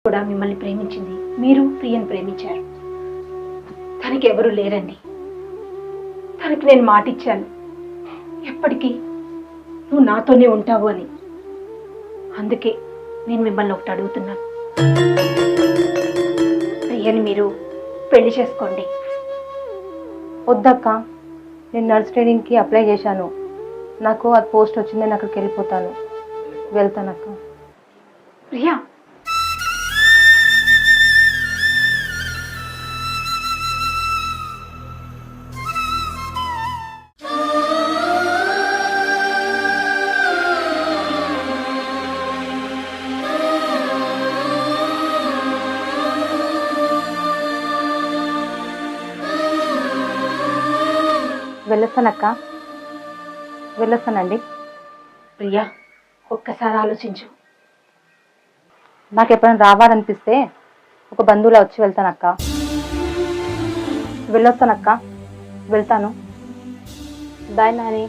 కూడా మిమ్మల్ని ప్రేమించింది, మీరు ప్రియని ప్రేమించారు. తనకి ఎవరు లేరండి. తనకి నేను మాటిచ్చాను, ఎప్పటికీ నువ్వు నాతోనే ఉంటావు అని. అందుకే నేను మిమ్మల్ని ఒకటి అడుగుతున్నాను, ప్రియని మీరు పెళ్లి చేసుకోండి. వద్దక్క, నేను నర్స్ ట్రైనింగ్కి అప్లై చేశాను. నాకు అది పోస్ట్ వచ్చింది, నేను అక్కడికి వెళ్ళిపోతాను. వెళ్తానక్క. ప్రియా, వెళ్ళొస్తానక్క, వెళ్ళొస్తానండి. ప్రియా ఒక్కసారి ఆలోచించు. నాకు ఎప్పుడైనా రావాలనిపిస్తే ఒక బంధువులా వచ్చి వెళ్తానక్క. వెళ్ళొస్తానక్క, వెళ్తాను. బాయ్ నాని.